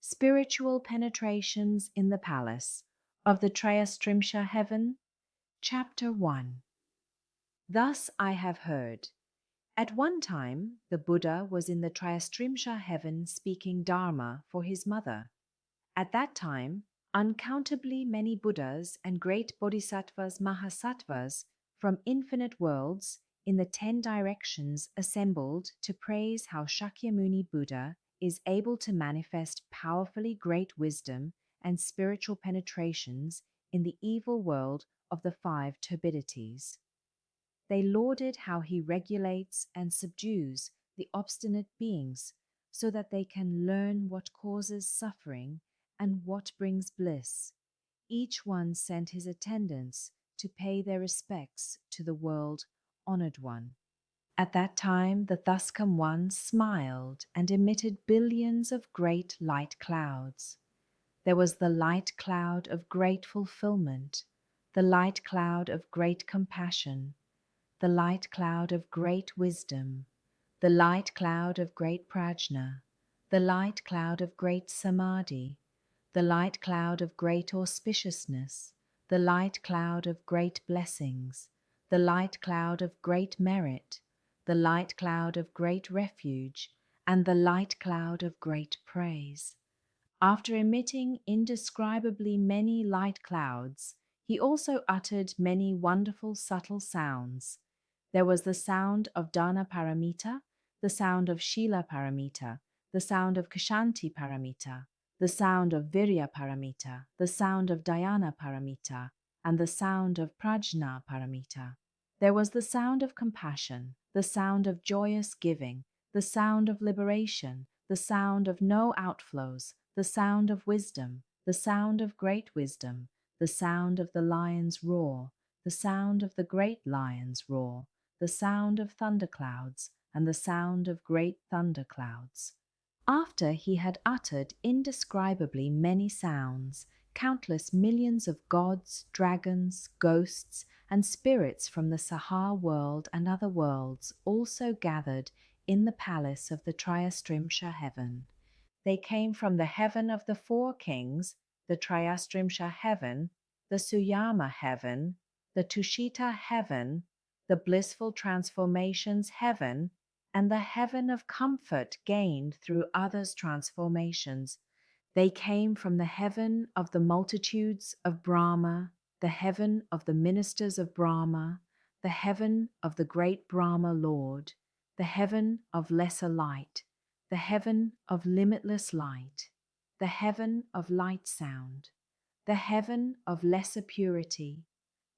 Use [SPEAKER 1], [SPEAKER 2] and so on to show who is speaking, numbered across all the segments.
[SPEAKER 1] Spiritual Penetrations in the Palace of the Kṣitigarbha Heaven. Chapter 1. Thus I have heard. At one time, the Buddha was in the Kṣitigarbha Heaven speaking Dharma for his mother. At that time, uncountably many Buddhas and great Bodhisattvas Mahasattvas from infinite worlds in the 10 directions assembled to praise how Shakyamuni Buddha is able to manifest powerfully great wisdom and spiritual penetrations in the evil world of the 5 turbidities. They lauded how he regulates and subdues the obstinate beings so that they can learn what causes suffering and what brings bliss. Each one sent his attendants to pay their respects to the world-honored one. At that time, the Thuscum One smiled and emitted billions of great light clouds. There was the light cloud of great fulfillment, the light cloud of great compassion, the light cloud of great wisdom, the light cloud of great prajna, the light cloud of great samadhi, the light cloud of great auspiciousness, the light cloud of great blessings, the light cloud of great merit, the light cloud of great refuge, and the light cloud of great praise. After emitting indescribably many light clouds, he also uttered many wonderful subtle sounds. There was the sound of Dana Paramita, the sound of Shila Paramita, the sound of Kshanti Paramita, the sound of Virya Paramita, the sound of Dhyana Paramita, and the sound of Prajna Paramita. There was the sound of compassion, the sound of joyous giving, the sound of liberation, the sound of no outflows, the sound of wisdom, the sound of great wisdom, the sound of the lion's roar, the sound of the great lion's roar, the sound of thunderclouds, and the sound of great thunderclouds. After he had uttered indescribably many sounds, countless millions of gods, dragons, ghosts, and spirits from the Saha world and other worlds also gathered in the palace of the Kṣitigarbha Heaven. They came from the heaven of the 4 kings, the Kṣitigarbha Heaven, the Suyama Heaven, the Tushita Heaven, the Blissful Transformations Heaven, and the heaven of comfort gained through others' transformations. They came from the heaven of the multitudes of Brahma, the heaven of the ministers of Brahma, the heaven of the great Brahma Lord, the heaven of lesser light, the heaven of limitless light, the heaven of light sound, the heaven of lesser purity,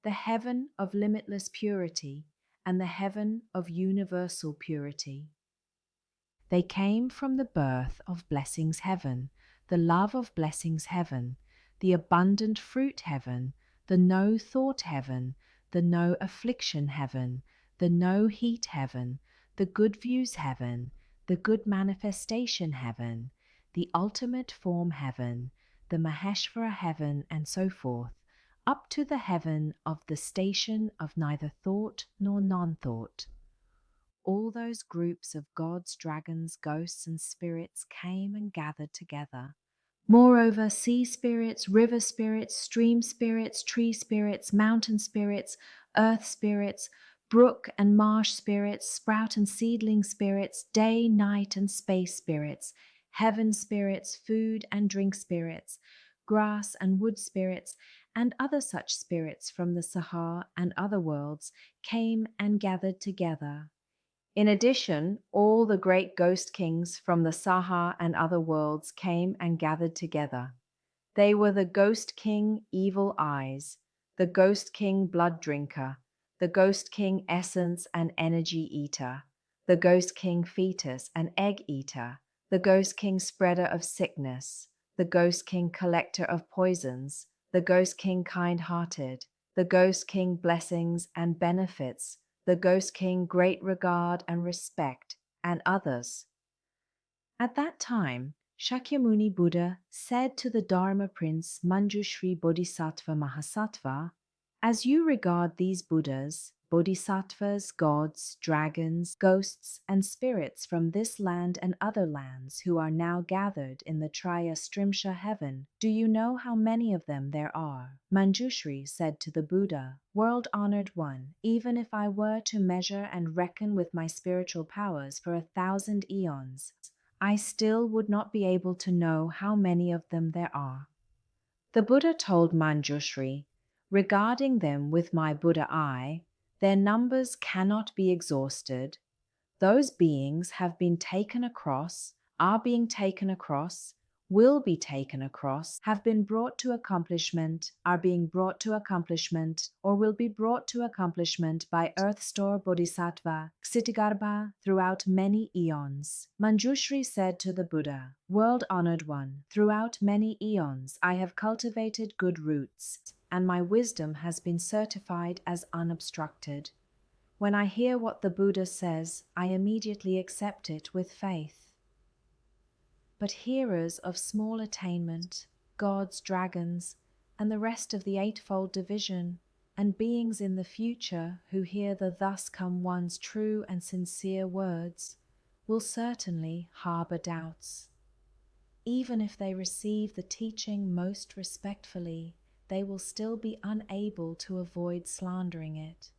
[SPEAKER 1] the heaven of limitless purity, and the heaven of universal purity. They came from the birth of blessings heaven, the love of blessings heaven, the abundant fruit heaven, the no thought heaven, the no affliction heaven, the no heat heaven, the good views heaven, the good manifestation heaven, the ultimate form heaven, the Maheshvara heaven, and so forth, up to the heaven of the station of neither thought nor non-thought. All those groups of gods, dragons, ghosts, and spirits came and gathered together. Moreover, sea spirits, river spirits, stream spirits, tree spirits, mountain spirits, earth spirits, brook and marsh spirits, sprout and seedling spirits, day, night, and space spirits, heaven spirits, food and drink spirits, grass and wood spirits, and other such spirits from the Saha and other worlds came and gathered together. In addition, all the great ghost kings from the Saha and other worlds came and gathered together. They were the Ghost King Evil Eyes, the Ghost King Blood Drinker, the Ghost King Essence and Energy Eater, the Ghost King Fetus and Egg Eater, the Ghost King Spreader of Sickness, the Ghost King Collector of Poisons, the Ghost King Kind-Hearted, the Ghost King Blessings and Benefits, the Ghost King Great Regard and Respect, and others. At that time, Shakyamuni Buddha said to the Dharma Prince Manjushri Bodhisattva Mahasattva, "As you regard these Buddhas, bodhisattvas, gods, dragons, ghosts, and spirits from this land and other lands who are now gathered in the Kṣitigarbha heaven. Do you know how many of them there are? Manjushri said to the Buddha, World-honored one, even if I were to measure and reckon with my spiritual powers for 1,000 eons, I still would not be able to know how many of them there are. The Buddha told Manjushri, regarding them with my Buddha eye, their numbers cannot be exhausted. Those beings have been taken across, are being taken across, will be taken across, have been brought to accomplishment, are being brought to accomplishment, or will be brought to accomplishment by Earth Store Bodhisattva, Kṣitigarbha, throughout many eons. Manjushri said to the Buddha, World-honored one, throughout many eons I have cultivated good roots, and my wisdom has been certified as unobstructed. When I hear what the Buddha says, I immediately accept it with faith. But hearers of small attainment, gods, dragons, and the rest of the Eightfold Division, and beings in the future who hear the Thus Come One's true and sincere words, will certainly harbor doubts. Even if they receive the teaching most respectfully, they will still be unable to avoid slandering it.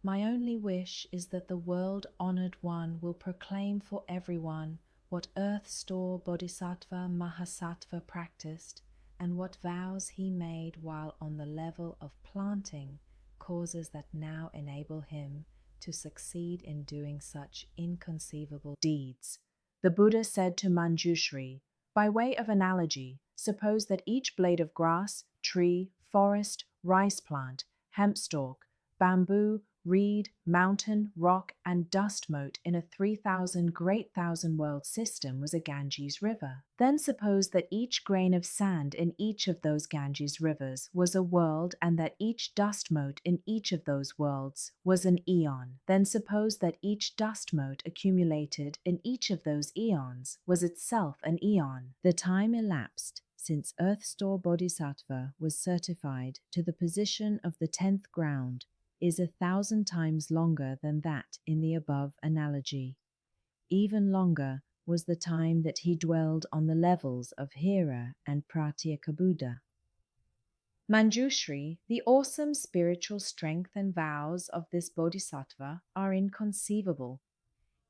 [SPEAKER 1] My only wish is that the world-honored one will proclaim for everyone what Earth Store Bodhisattva Mahasattva practiced and what vows he made while on the level of planting causes that now enable him to succeed in doing such inconceivable deeds. The Buddha said to Manjushri, by way of analogy, suppose that each blade of grass, tree, forest, rice plant, hemp stalk, bamboo, reed, mountain, rock, and dust mote in a 3,000 great thousand-world system was a Ganges river. Then suppose that each grain of sand in each of those Ganges rivers was a world and that each dust mote in each of those worlds was an eon. Then suppose that each dust mote accumulated in each of those eons was itself an eon. The time elapsed since Earth Store Bodhisattva was certified to the position of the 10th ground is 1,000 times longer than that in the above analogy. Even longer was the time that he dwelled on the levels of Hira and Pratyekabuddha. Manjushri, the awesome spiritual strength and vows of this bodhisattva are inconceivable.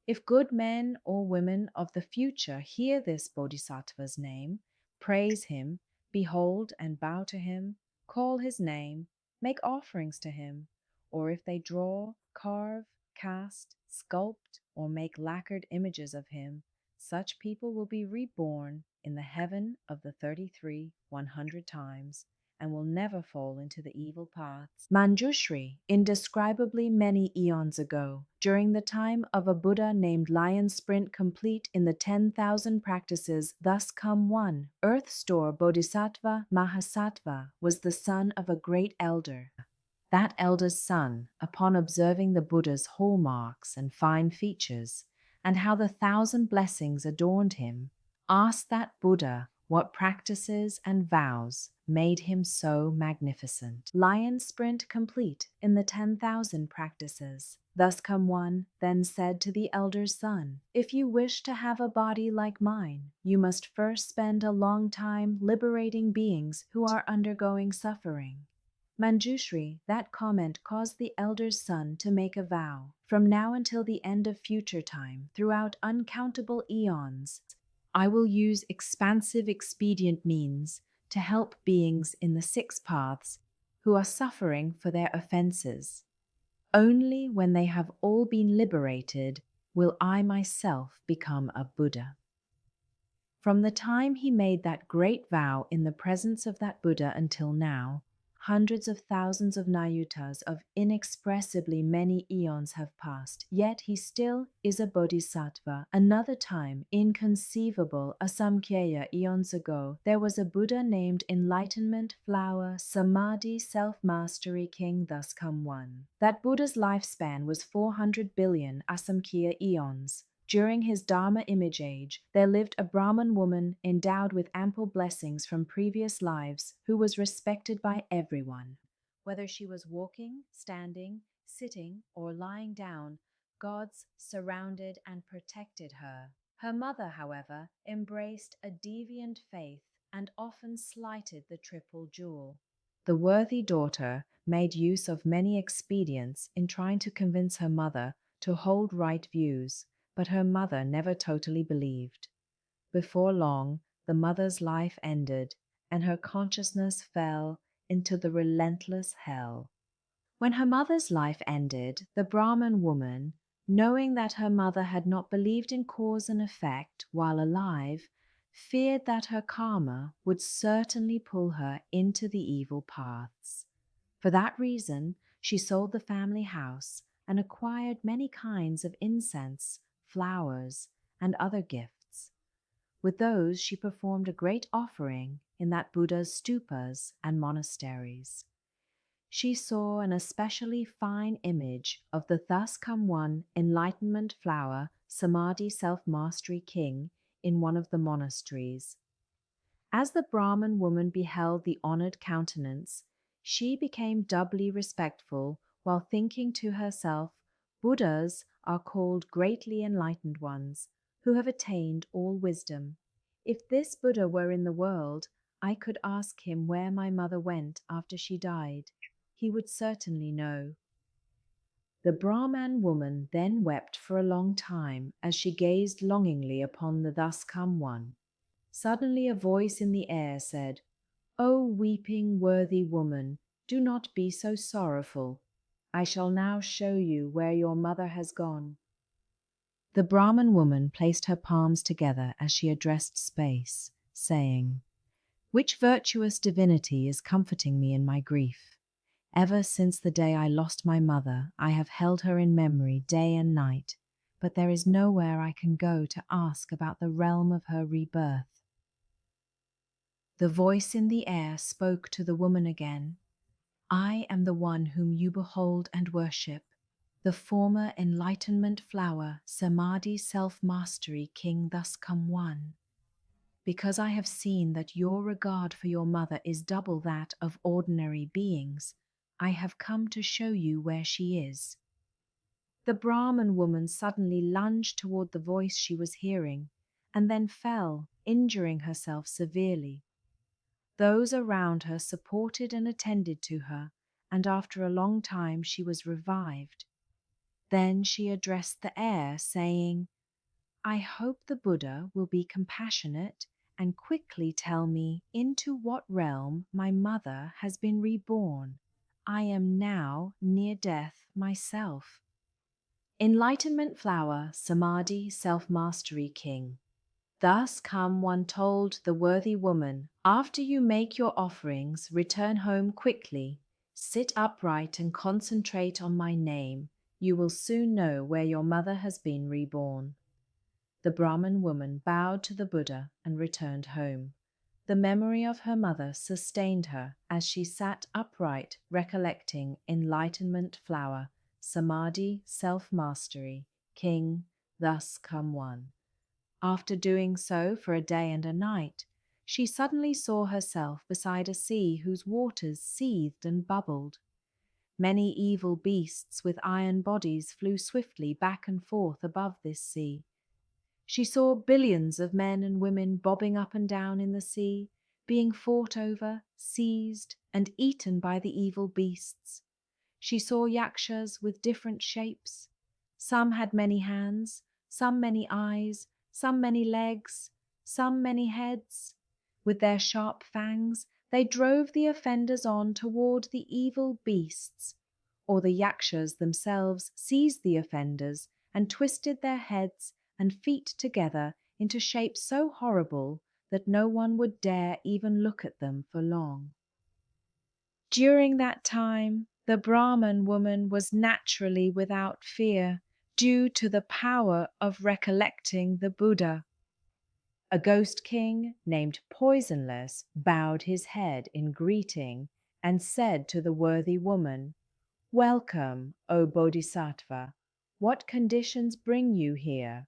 [SPEAKER 1] If good men or women of the future hear this bodhisattva's name, praise him, behold and bow to him, call his name, make offerings to him, or if they draw, carve, cast, sculpt, or make lacquered images of him, such people will be reborn in the heaven of the 33 100 times, and will never fall into the evil paths. Manjushri, indescribably many eons ago, during the time of a Buddha named Lion Sprint complete in the 10,000 practices thus come one, Earth Store Bodhisattva Mahasattva was the son of a great elder. That elder's son, upon observing the Buddha's hallmarks and fine features, and how the 1,000 blessings adorned him, asked that Buddha what practices and vows made him so magnificent. Lion Sprint complete in the 10,000 practices. Thus come one then said to the elder's son, if you wish to have a body like mine, you must first spend a long time liberating beings who are undergoing suffering. Manjushri, that comment caused the elder's son to make a vow, from now until the end of future time, throughout uncountable eons, I will use expansive expedient means to help beings in the 6 paths who are suffering for their offenses. Only when they have all been liberated will I myself become a Buddha. From the time he made that great vow in the presence of that Buddha until now, hundreds of thousands of nayutas of inexpressibly many eons have passed, yet he still is a bodhisattva. Another time, inconceivable asamkhya eons ago, there was a Buddha named Enlightenment, Flower, Samadhi, Self-Mastery King, thus come one. That Buddha's lifespan was 400 billion asamkhya eons. During his Dharma image age, there lived a Brahmin woman endowed with ample blessings from previous lives who was respected by everyone. Whether she was walking, standing, Sitting or lying down, gods surrounded and protected her. Her mother, however, embraced a deviant faith and often slighted the triple jewel. The worthy daughter made use of many expedients in trying to convince her mother to hold right views, but her mother never totally believed. Before long, the mother's life ended, and her consciousness fell into the relentless hell. When her mother's life ended, the Brahman woman, knowing that her mother had not believed in cause and effect while alive, feared that her karma would certainly pull her into the evil paths. For that reason, she sold the family house and acquired many kinds of incense, flowers, and other gifts. With those, she performed a great offering in that Buddha's stupas and monasteries. She saw an especially fine image of the thus come one enlightenment flower, Samadhi self-mastery king, in one of the monasteries. As the Brahman woman beheld the honored countenance, she became doubly respectful while thinking to herself, Buddhas are called greatly enlightened ones, who have attained all wisdom. If this Buddha were in the world, I could ask him where my mother went after she died. He would certainly know. The Brahman woman then wept for a long time as she gazed longingly upon the thus come one. Suddenly a voice in the air said, "O weeping worthy woman, do not be so sorrowful. I shall now show you where your mother has gone." The Brahman woman placed her palms together as she addressed space, saying, "Which virtuous divinity is comforting me in my grief? Ever since the day I lost my mother, I have held her in memory day and night, but there is nowhere I can go to ask about the realm of her rebirth." The voice in the air spoke to the woman again. "I am the one whom you behold and worship, the former enlightenment flower, Samadhi self-mastery king thus come one. Because I have seen that your regard for your mother is double that of ordinary beings, I have come to show you where she is." The Brahman woman suddenly lunged toward the voice she was hearing, and then fell, injuring herself severely. Those around her supported and attended to her, and after a long time she was revived. Then she addressed the air, saying, "I hope the Buddha will be compassionate and quickly tell me into what realm my mother has been reborn. I am now near death myself." Enlightenment flower, Samadhi self-mastery king. Thus come one told the worthy woman, "After you make your offerings, return home quickly, sit upright and concentrate on my name. You will soon know where your mother has been reborn." The Brahman woman bowed to the Buddha and returned home. The memory of her mother sustained her as she sat upright, recollecting enlightenment flower, Samadhi self-mastery, king, thus come one. After doing so for a day and a night, she suddenly saw herself beside a sea whose waters seethed and bubbled. Many evil beasts with iron bodies flew swiftly back and forth above this sea. She saw billions of men and women bobbing up and down in the sea, being fought over, seized, and eaten by the evil beasts. She saw yakshas with different shapes. Some had many hands, some many eyes, some many legs, some many heads. With their sharp fangs, they drove the offenders on toward the evil beasts, or the yakshas themselves seized the offenders and twisted their heads and feet together into shapes so horrible that no one would dare even look at them for long. During that time, the Brahman woman was naturally without fear, due to the power of recollecting the Buddha. A ghost king named Poisonless bowed his head in greeting and said to the worthy woman, "Welcome, O Bodhisattva. What conditions bring you here?"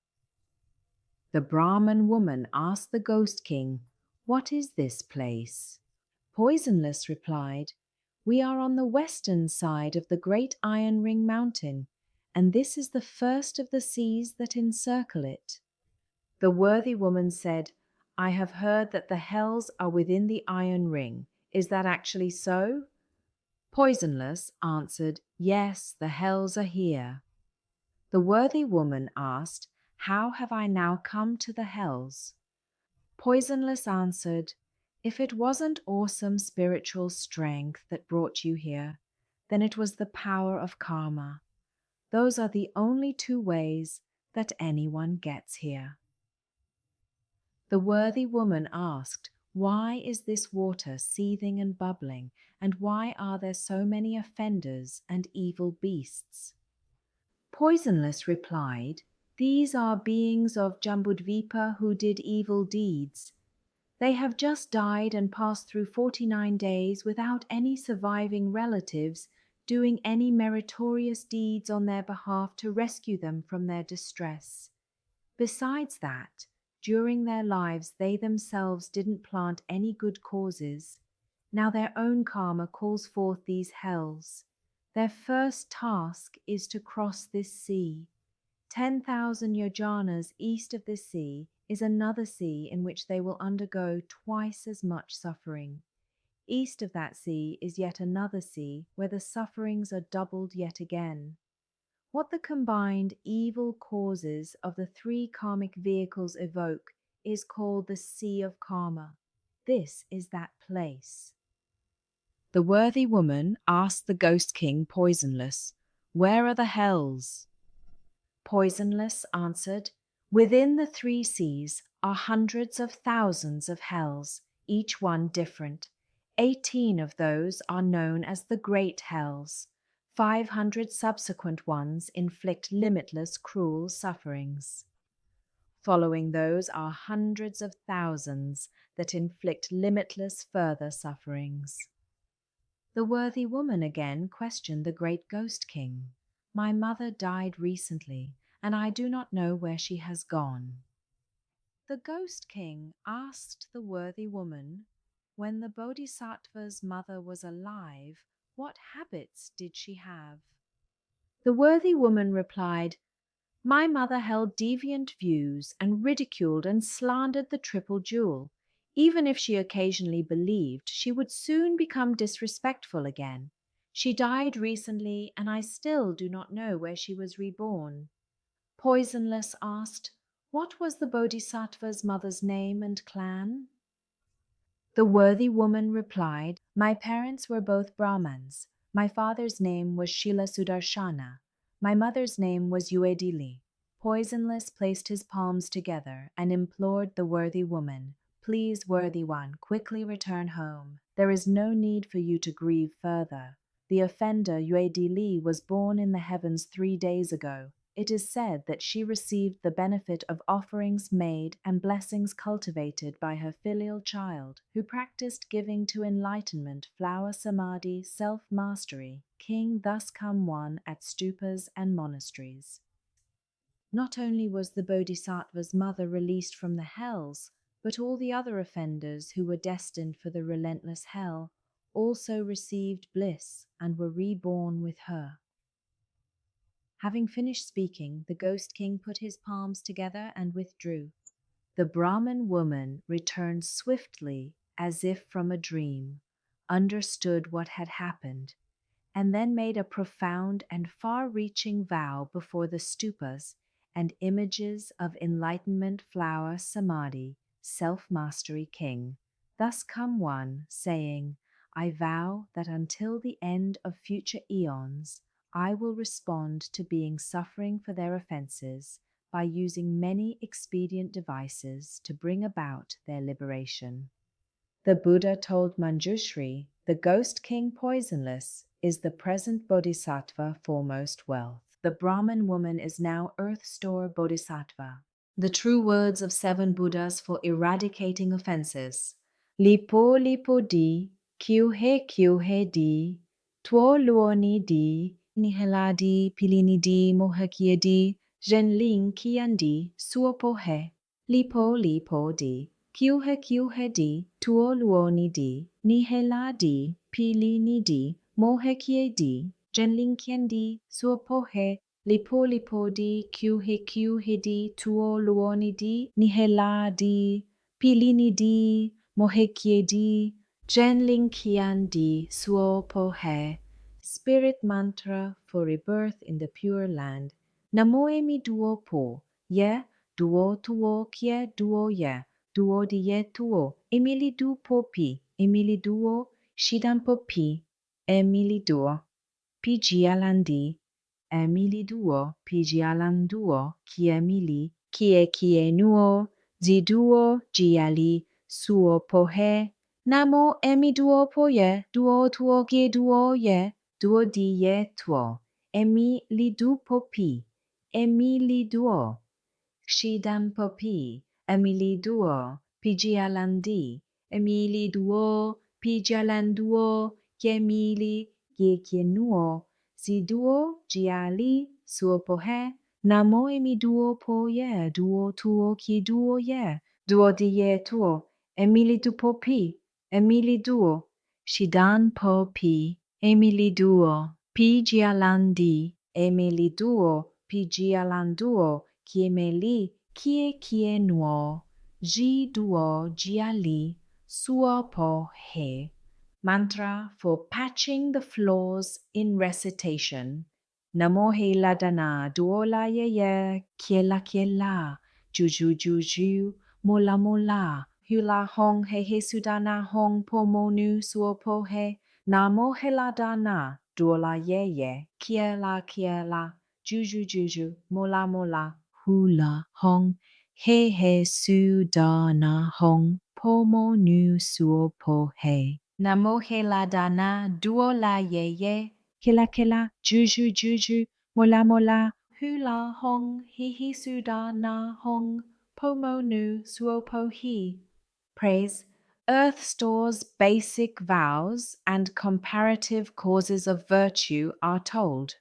[SPEAKER 1] The Brahman woman asked the ghost king, "What is this place?" Poisonless replied, We are on the western side of the great Iron Ring Mountain, and this is the first of the seas that encircle it." The worthy woman said, "I have heard that the hells are within the Iron Ring. Is that actually so?" Poisonless answered, "Yes, the hells are here." The worthy woman asked, "How have I now come to the hells?" Poisonless answered, "If it wasn't awesome spiritual strength that brought you here, then it was the power of karma. Those are the only two ways that anyone gets here." The worthy woman asked, "Why is this water seething and bubbling, and why are there so many offenders and evil beasts?" Poisonless replied, "These are beings of Jambudvipa who did evil deeds. They have just died and passed through 49 days without any surviving relatives doing any meritorious deeds on their behalf to rescue them from their distress. Besides that, during their lives they themselves didn't plant any good causes. Now their own karma calls forth these hells. Their first task is to cross this sea. 10,000 yojanas east of this sea is another sea in which they will undergo twice as much suffering. East of that sea is yet another sea where the sufferings are doubled yet again. What the combined evil causes of the three karmic vehicles evoke is called the Sea of Karma. This is that place. The worthy woman asked the Ghost King Poisonless, "Where are the hells?" Poisonless answered, "Within the three seas are hundreds of thousands of hells, each one different. 18 of those are known as the Great Hells. 500 subsequent ones inflict limitless cruel sufferings. Following those are hundreds of thousands that inflict limitless further sufferings." The worthy woman again questioned the great Ghost King. "My mother died recently, and I do not know where she has gone." The Ghost King asked the worthy woman, "When the Bodhisattva's mother was alive, what habits did she have?" The worthy woman replied, "My mother held deviant views and ridiculed and slandered the Triple Jewel. Even if she occasionally believed, she would soon become disrespectful again. She died recently, and I still do not know where she was reborn." Poisonless asked, "What was the Bodhisattva's mother's name and clan?" The worthy woman replied, "My parents were both Brahmins. My father's name was Shila Sudarshana. My mother's name was Uedili." Poisonless placed his palms together and implored the worthy woman, "Please, worthy one, quickly return home. There is no need for you to grieve further. The offender Uedili was born in the heavens 3 days ago. It is said that she received the benefit of offerings made and blessings cultivated by her filial child, who practiced giving to enlightenment, flower samadhi, self-mastery. King thus come one at stupas and monasteries." Not only was the Bodhisattva's mother released from the hells, but all the other offenders who were destined for the relentless hell also received bliss and were reborn with her. Having finished speaking, the Ghost King put his palms together and withdrew. The Brahmin woman returned swiftly as if from a dream, understood what had happened, and then made a profound and far-reaching vow before the stupas and images of enlightenment flower samadhi, self-mastery king. Thus come one, saying, "I vow that until the end of future eons, I will respond to beings suffering for their offenses by using many expedient devices to bring about their liberation." The Buddha told Manjushri, "The Ghost King Poisonless is the present Bodhisattva foremost wealth. The Brahmin woman is now Earth Store Bodhisattva." The true words of 7 Buddhas for eradicating offenses. Lipo lipo di, kyuhe di, tuo luoni di, nihela di, pilini di, mohakia di, zhenling kian di, suopo he. Lipo lipo di, kyuhe di, tuo luoni di, nihela di, pilini di, mohe kie di, jenlin kien di, suopohe, lipo lipo di, kiu he di, tuo luoni di, nihela di, pilini di, mohe kie di, jenlin kian di, suopohe. Spirit mantra for rebirth in the Pure Land. Namo mi duo po, ye, duo tuo kie duo ye, duo di ye tuo, emili du po pi, emili duo, shidan po pi, emili duo, pi gialandi, emili duo, pi gialanduo, kie nuo, zi duo, giali, suo pohe, namo emi duo po ye, duo tuo kie duo ye, duo di ye tuo, emi li du po pi, emi li duo, shidan po pi, emi li duo, pi gialandi, emi li duo, pi gialanduo, kiemili, kie nuo, si duo, giali, suo pohe, namo emi duo po ye, duo tuo kie duo ye, duo di ye tuo, emi li du po pi, emi li duo, shidan po pi, emi li duo, pi gialandi, emi li duo, pi gialanduo, kiemeli, kie nuo, ji duo, giali, suo po he. Mantra for patching the flaws in recitation. Namo he ladana, duola ye, kiela, juju, mola, hula hong he sudana hong pomonu suopo he, namo he ladana, duola ye, kiela, juju, mola, hula hong he sudana hong pomonu suopo he. Namo he ladana, duola ye, kila, juju, mola, hula hong, he sudana hong, pomo nu suopo he. Praise Earth Store's basic vows and comparative causes of virtue are told.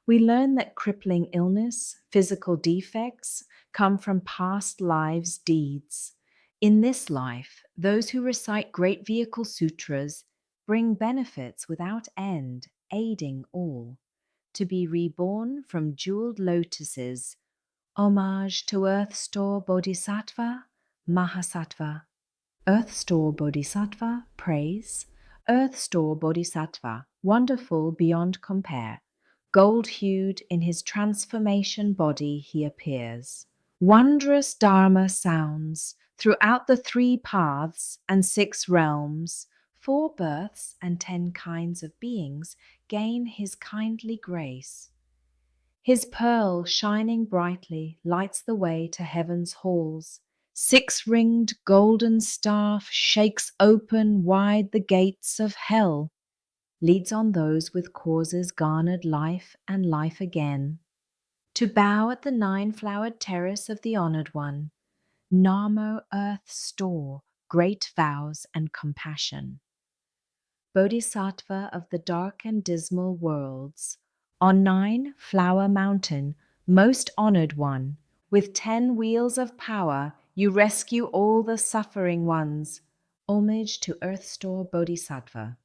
[SPEAKER 1] We learn that crippling illness, physical defects, come from past lives' deeds. In this life, those who recite Great Vehicle Sutras bring benefits without end, aiding all. To be reborn from jeweled lotuses, homage to Earth Store Bodhisattva, Mahasattva. Earth Store Bodhisattva, praise. Earth Store Bodhisattva, wonderful beyond compare. Gold-hued in his transformation body he appears. Wondrous Dharma sounds throughout the 3 paths and 6 realms. 4 births and 10 kinds of beings gain his kindly grace. His pearl shining brightly lights the way to heaven's halls. 6-ringed golden staff shakes open wide the gates of hell, leads on those with causes garnered life and life again, to bow at the 9-flowered terrace of the Honored One. Namo Earth Store, great vows and compassion. Bodhisattva of the dark and dismal worlds, on 9-flower mountain, most honored one, with 10 wheels of power, you rescue all the suffering ones. Homage to Earth Store Bodhisattva.